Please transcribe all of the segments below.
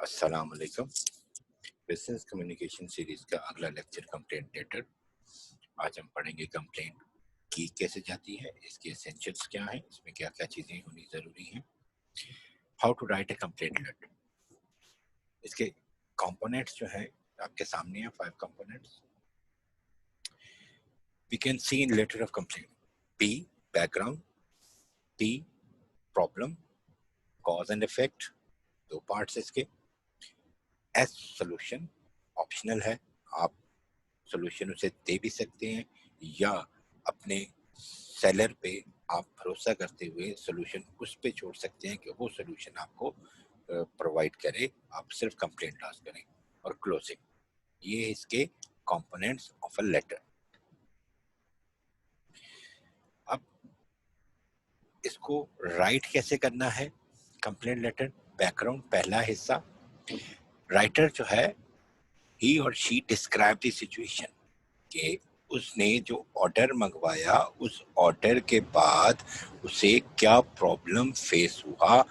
अस्सलाम वालेकुम। Business communication series का अगला लेक्चर कंप्लेंट लेटर। आज हम पढ़ेंगे कंप्लेंट की कैसे जाती है, इसके एसेंशियल्स क्या हैं, इसमें क्या क्या चीजें होनी जरूरी हैं, how to write a complaint letter. इसके कंपोनेंट्स जो है आपके सामने हैं, 5 components we can see in letter of complaint. P background, T problem, cause and effect, 2 parts इसके। एस सॉल्यूशन, ऑप्शनल है, आप सॉल्यूशन उसे दे भी सकते हैं या अपने सेलर पे आप भरोसा करते हुए सॉल्यूशन उस पे छोड़ सकते हैं कि वो सॉल्यूशन आपको प्रोवाइड करे, आप सिर्फ कंप्लेंट लॉन्च करें। और क्लोजिंग, ये इसके कंपोनेंट्स ऑफ अ लेटर। अब इसको राइट कैसे करना है कंप्लेंट लेटर। बैकग्राउंड पहला हिस्सा, राइटर जो है ही और शी डिस्क्राइब द सिचुएशन कि उसने जो ऑर्डर मंगवाया उस ऑर्डर के बाद उसे क्या प्रॉब्लम फेस हुआ,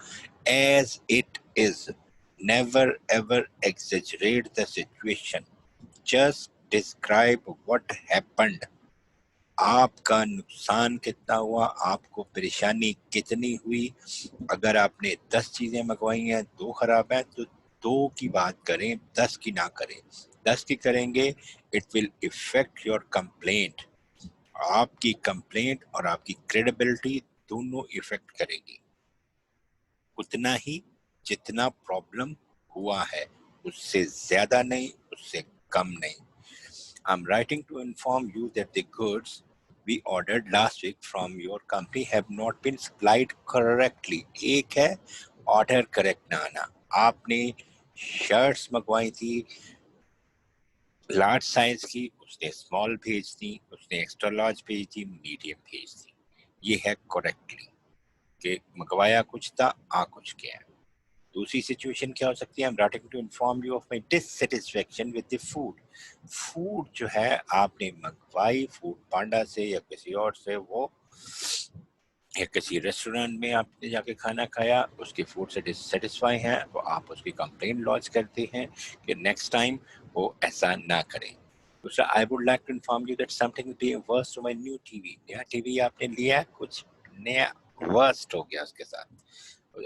as it is. Never ever exaggerate the situation, just describe what happened. आपका नुकसान कितना हुआ, आपको परेशानी कितनी हुई। अगर आपने 10 चीजें मंगवाई हैं, 2 खराब हैं, तो 2 की बात करें, 10 की ना करें। 10 की करेंगे, it will effect your complaint. आपकी कंप्लेंट और आपकी क्रेडिबिलिटी दोनों इफेक्ट करेगी। उतना ही जितना प्रॉब्लम हुआ है, उससे ज्यादा नहीं, उससे कम नहीं। I'm writing to inform you that the goods we ordered last week from your company have not been supplied correctly. एक है ऑर्डर करेक्ट ना आना। आपने शर्ट्स मंगवाई थी लार्ज साइज की, उसने स्मॉल भेज दी, उसने एक्स्ट्रा लार्ज भेज दी, मीडियम भेज दी। ये है करेक्टली कि मंगवाया कुछ था, आ कुछ गया। दूसरी सिचुएशन क्या हो सकती है, I'm writing to inform you of my dissatisfaction with the food. Food जो है आपने मंगवाई फूड पांडा से या किसी और से, वो या किसी रेस्टोरेंट में आपने जाके खाना खाया, उसके फूड से डिससेटिस्फाई हैं, तो आप उसकी कंप्लेंट लॉन्च करते हैं कि नेक्स्ट टाइम वो ऐसा ना करें। दूसरा, I would like to inform you that something is being worst to my new TV. नया टीवी आपने लिया, कुछ नया वर्स्ट हो गया उसके साथ,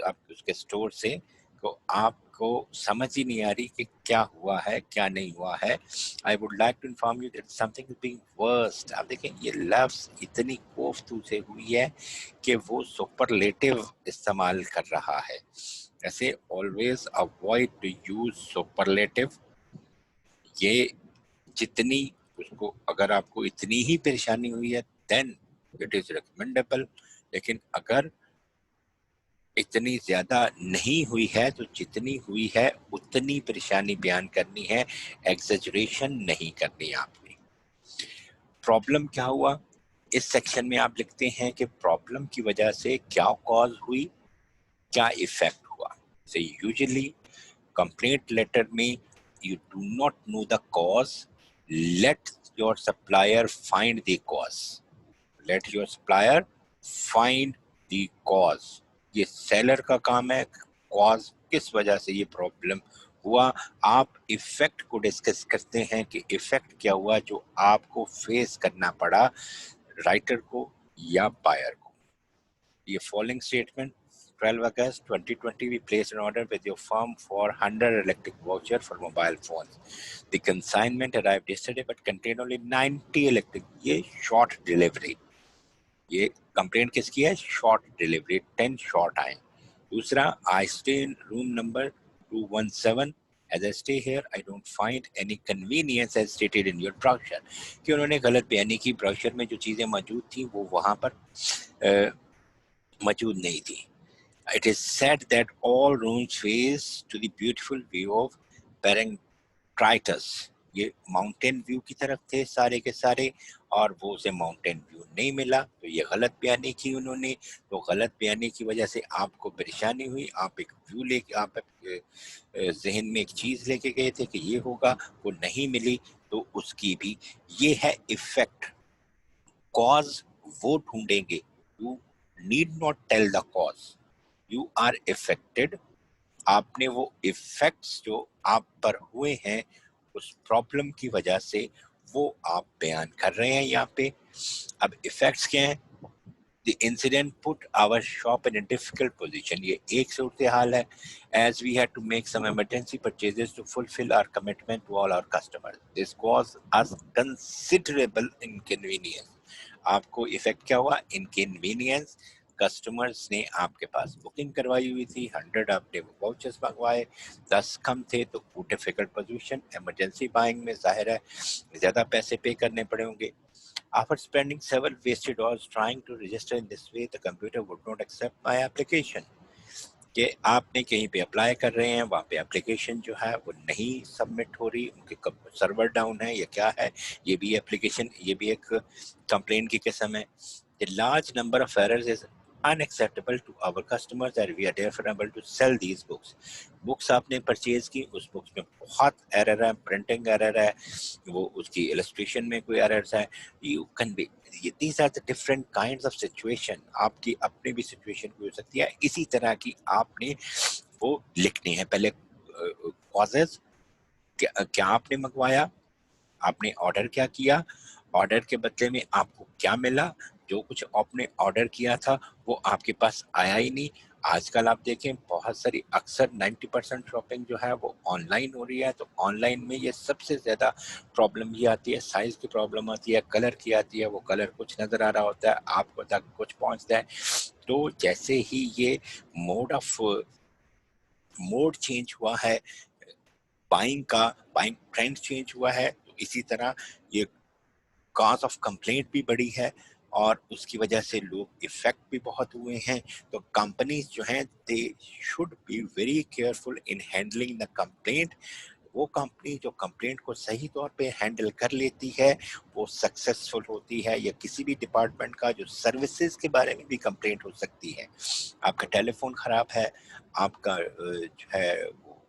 आप उसके स्टोर से, तो आपको समझ ही नहीं आ रही कि क्या हुआ है क्या नहीं हुआ है। I would like to inform you that something is being worst. आप देखें, ये लफ्ज इतनी कोफ्तू से हुई है कि वो सुपरलेटिव इस्तेमाल कर रहा है। ऐसे always avoid to use superlative. ये जितनी उसको, अगर आपको इतनी ही परेशानी हुई है देन इट इज रिकमेंडेबल, लेकिन अगर इतनी ज्यादा नहीं हुई है तो जितनी हुई है उतनी परेशानी बयान करनी है, एग्जेजरेशन नहीं करनी आपने। प्रॉब्लम क्या हुआ, इस सेक्शन में आप लिखते हैं कि प्रॉब्लम की वजह से क्या कॉज हुई, क्या इफेक्ट हुआ। से यूजुअली कंप्लेंट लेटर में you do not know the cause, let your supplier find the cause. Let your supplier find the cause. ये सेलर का काम है, कॉज किस वजह से ये प्रॉब्लम हुआ। आप इफेक्ट को डिस्कस करते हैं कि इफेक्ट क्या हुआ जो आपको फेस करना पड़ा, राइटर को या बायर को। ये following statement, 12 August 2020, we placed an order with your firm for 100 electric voucher for mobile phones. The consignment arrived yesterday but contained only 90 electric. ये short delivery, ये कंप्लेंट किसकी है, शॉर्ट डिलीवरी, 10 शॉर्ट आए। दूसरा, I stay in room number 217, as I stay here I don't find any convenience as stated in your brochure। कि उन्होंने गलत बयानी की, ब्रोशर में जो चीजें मौजूद थी वो वहां पर मौजूद नहीं थी। It is said that all rooms face to the beautiful view of Parencritus। ये माउंटेन व्यू की तरफ थे सारे के सारे, और वो उसे माउंटेन व्यू नहीं मिला, तो ये गलत बयानी की उन्होंने। तो गलत बयानी की वजह से आपको परेशानी हुई, आप एक व्यू लेके, आप जहन में एक चीज लेके गए थे कि ये होगा, वो नहीं मिली, तो उसकी भी ये है इफेक्ट। कॉज वो ढूंढेंगे, you need not tell the cause, you are affected, आपने वो इफेक्ट्स जो आप पर हुए हैं उस प्रॉब्लम की वजह से, वो आप बयान कर रहे हैं यहाँ पे। अब इफेक्ट्स क्या हैं? The incident put our shop in a difficult position. ये एक सूरत हाल है, as we had to make some emergency purchases to fulfill our commitment to all our customers. This caused us considerable inconvenience. आपको effect क्या हुआ? Inconvenience. Customers ने आपके पास booking करवाई हुई थी, 100 आपने वाउचर्स मंगवाए, 10 कम थे, तो वो डिफिकल्ट पोजीशन, इमरजेंसी बाइंग में जाहिर है ज़्यादा पैसे पे करने पड़े होंगे। After spending several wasted hours trying to register in this way, the computer would not accept my application. कि आपने कहीं पे अप्लाई कर रहे हैं, वहाँ पे एप्लीकेशन जो है वो नहीं सबमिट हो रही, उनके सर्वर डाउन है या क्या है, ये भी एप्लीकेशन, ये भी एक कंप्लेन की किस्म है। The large number of errors is unacceptable to our customers that we are therefore unable to sell these books. Books आपने परचेज की, उस बुक्स में बहुत एरर है, प्रिंटिंग एरर है, वो उसकी इलस्ट्रेशन में कोई एरर्स है, you can be, these are the different kinds of situation. आपकी अपनी भी सिचुएशन हो सकती है इसी तरह की, आपने वो लिखनी है। पहले कॉजेज, क्या आपने मंगवाया, आपने ऑर्डर क्या किया, ऑर्डर के बदले में आपको क्या मिला, जो कुछ आपने ऑर्डर किया था वो आपके पास आया ही नहीं। आजकल आप देखें बहुत सारी, अक्सर 90% शॉपिंग जो है वो ऑनलाइन हो रही है, तो ऑनलाइन में ये सबसे ज़्यादा प्रॉब्लम ये आती है, साइज़ की प्रॉब्लम आती है, कलर की आती है, वो कलर कुछ नज़र आ रहा होता है, आपको तक कुछ पहुंचता है। तो जैसे ही ये मोड चेंज हुआ है, बाइंग ट्रेंड चेंज हुआ है, तो इसी तरह ये कॉज ऑफ कंप्लेंट भी बढ़ी है और उसकी वजह से लोग इफेक्ट भी बहुत हुए हैं। तो कंपनीज जो हैं they should be very careful in handling the complaint. वो कंपनी जो कंप्लेंट को सही तौर पे हैंडल कर लेती है वो सक्सेसफुल होती है। या किसी भी डिपार्टमेंट का जो सर्विसेज के बारे में भी कंप्लेंट हो सकती है, आपका टेलीफोन खराब है, आपका जो है वो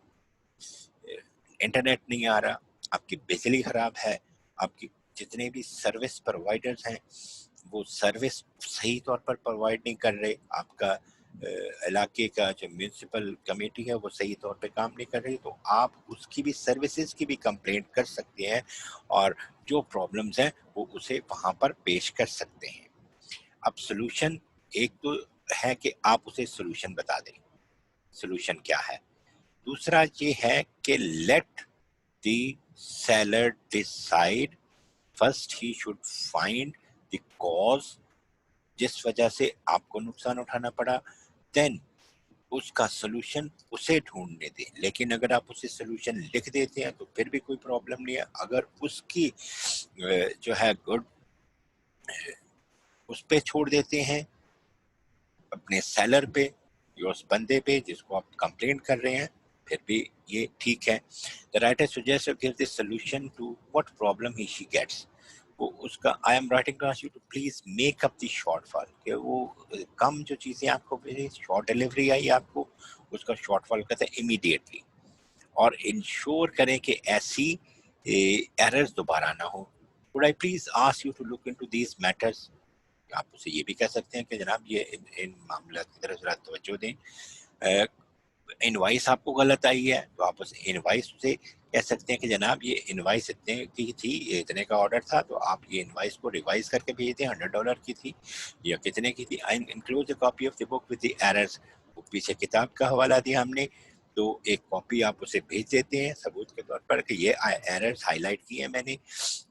इंटरनेट नहीं आ रहा, आपकी बिजली खराब है, आपकी जितने भी सर्विस प्रोवाइडर्स हैं वो सर्विस सही तौर पर प्रोवाइड नहीं कर रहे, आपका इलाके का जो म्यूनिसिपल कमेटी है वो सही तौर पे काम नहीं कर रही, तो आप उसकी भी सर्विसेज की भी कंप्लेंट कर सकते हैं और जो प्रॉब्लम्स हैं वो उसे वहां पर पेश कर सकते हैं। अब सोल्यूशन, एक तो है कि आप उसे सोल्यूशन बता दें, सोल्यूशन क्या है। दूसरा ये है कि let the seller decide, first he should find the cause जिस वजह से आपको नुकसान उठाना पड़ा, देन उसका सोल्यूशन उसे ढूंढने दें। लेकिन अगर आप उसे सोल्यूशन लिख देते हैं तो फिर भी कोई प्रॉब्लम नहीं है। अगर उसकी जो है गुड उस पे छोड़ देते हैं, अपने सेलर पे या उस बंदे पे जिसको आप कंप्लेंट कर रहे हैं, फिर भी ये ठीक है। The writer suggest give the solution to what problem he she gets. वो उसका, I am writing to ask you to please make up the shortfall, कि वो कम जो चीजें आपको भेजी, शॉर्ट डिलीवरी आई आपको, उसका शॉर्टफॉल कहते हैं इमीडिएटली, और इंश्योर करें कि ऐसी एरर्स दोबारा ना हो। Would I please ask you to look into these matters. आप उसे ये भी कह सकते हैं कि जनाब ये इन मामला की तरफ जरा तवज्जो दें। इनवाइस आपको गलत आई है तो आप उस इनवाइस से कह सकते हैं कि जनाब ये इनवाइस इतने की थी, ये इतने का ऑर्डर था, तो आप ये इनवाइस को रिवाइज करके भेज दें, $100 की थी या कितने की थी। I include the copy of the book with the errors. पीछे किताब का हवाला दिया हमने, तो एक कॉपी आप उसे भेज देते हैं सबूत के तौर पर कि ये एरर्स हाईलाइट किए हैं मैंने,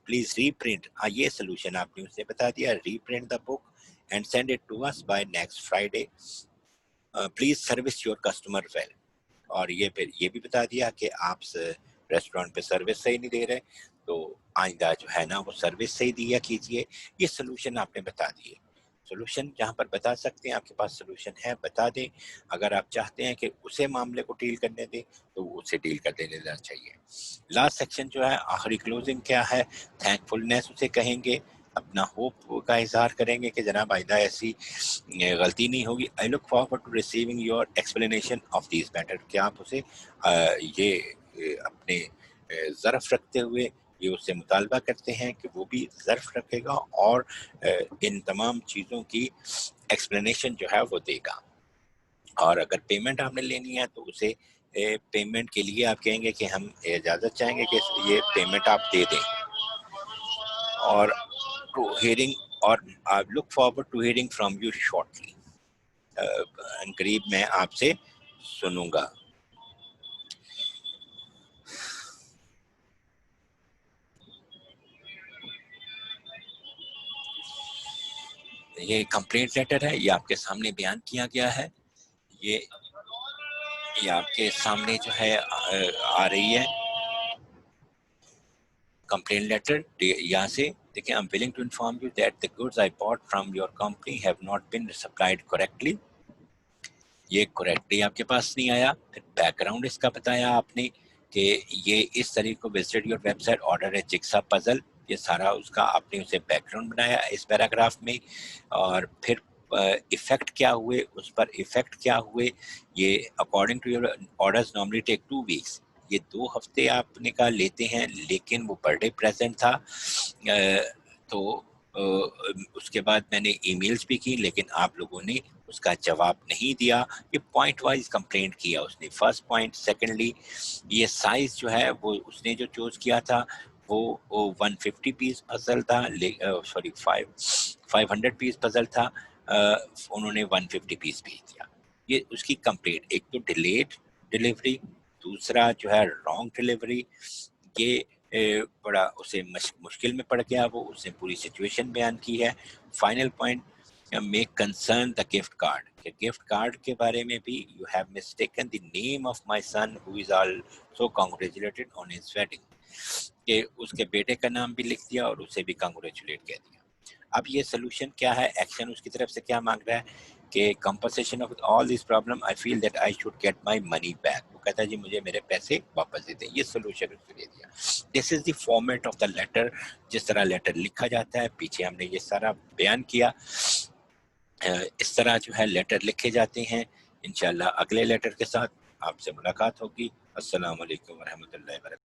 प्लीज रीप्रिंट। ये सोल्यूशन आपने उसे बता दिया, reprint the book and send it to us by next Friday, please service your customer well. और ये फिर ये भी बता दिया कि आप रेस्टोरेंट पे सर्विस सही नहीं दे रहे, तो आइंदा जो है ना वो सर्विस सही दिया कीजिए। ये सोल्यूशन आपने बता दिए। सोल्यूशन जहाँ पर बता सकते हैं, आपके पास सोल्यूशन है, बता दें। अगर आप चाहते हैं कि उसे मामले को डील करने दें तो उसे डील कर देना चाहिए। लास्ट सेक्शन जो है, आखिरी क्लोजिंग क्या है, थैंकफुलनेस उसे कहेंगे, अपना होप का इजहार करेंगे कि जनाब आइंदा ऐसी गलती नहीं होगी। I look forward to receiving your explanation of this matter. क्या आप उसे ये अपने ज़र्फ रखते हुए ये उससे मुतालबा करते हैं कि वो भी ज़र्फ रखेगा और इन तमाम चीज़ों की एक्सप्लेनेशन जो है वो देगा। और अगर पेमेंट आपने लेनी है तो उसे पेमेंट के लिए आप कहेंगे कि हम इजाज़त चाहेंगे कि ये पेमेंट आप दे दें, और टू हियरिंग और I look forward to hearing from you shortly, करीब मैं आपसे सुनूंगा। ये कंप्लेंट लेटर है, ये आपके सामने बयान किया गया है, ये आपके सामने जो है आ रही है कंप्लेंट लेटर। यहाँ से देखिए, I am willing to inform you that the goods I bought from your company have not been supplied correctly. ये करेक्टली आपके पास नहीं आया। फिर बैकग्राउंड इसका बताया आपने कि ये इस तरीके को विजिटेड योर वेबसाइट ऑर्डर है जिक्सा पजल, ये सारा उसका आपने उसे बैकग्राउंड बनाया इस पैराग्राफ में। और फिर इफेक्ट क्या हुए, उस पर इफेक्ट क्या हुए, ये according to your orders normally take 2 weeks, ये 2 हफ्ते आपने का लेते हैं, लेकिन वो बर्थडे प्रेजेंट था। तो उसके बाद मैंने ईमेल्स भी की, लेकिन आप लोगों ने उसका जवाब नहीं दिया। ये पॉइंट वाइज कंप्लेंट किया उसने, फर्स्ट पॉइंट। सेकेंडली, ये साइज जो है वो उसने जो चूज किया था वो 150 पीस पजल था, सॉरी 500 पीस पजल था, उन्होंने 150 पीस भेज दिया। ये उसकी कंप्लेंट, एक तो डिलेड डिलीवरी, दूसरा जो है रॉन्ग डिलीवरी। ये बड़ा उसे मुश्किल में पड़ गया, वो उसने पूरी सिचुएशन बयान की है। Final point, make concern the gift card, के गिफ्ट कार्ड के बारे में भी you have mistaken the name of my son who is also congratulated on his wedding, कि उसके बेटे का नाम भी लिख दिया और उसे भी कांग्रेचुलेट कह दिया। अब ये सोल्यूशन क्या है, एक्शन उसकी तरफ से क्या मांग रहा है कि compensation of all this problem, I feel that I should get my money back. वो कहता है जी मुझे मेरे पैसे वापस दे दें, ये सोल्यूशन उसको दे दिया। This is the format of the letter, जिस तरह लेटर लिखा जाता है, पीछे हमने ये सारा बयान किया। इस तरह जो है लेटर लिखे जाते हैं। इंशाल्लाह अगले लेटर के साथ आपसे मुलाकात होगी। अस्सलाम वालेकुम रहमतुल्लाहि व बरकातहू।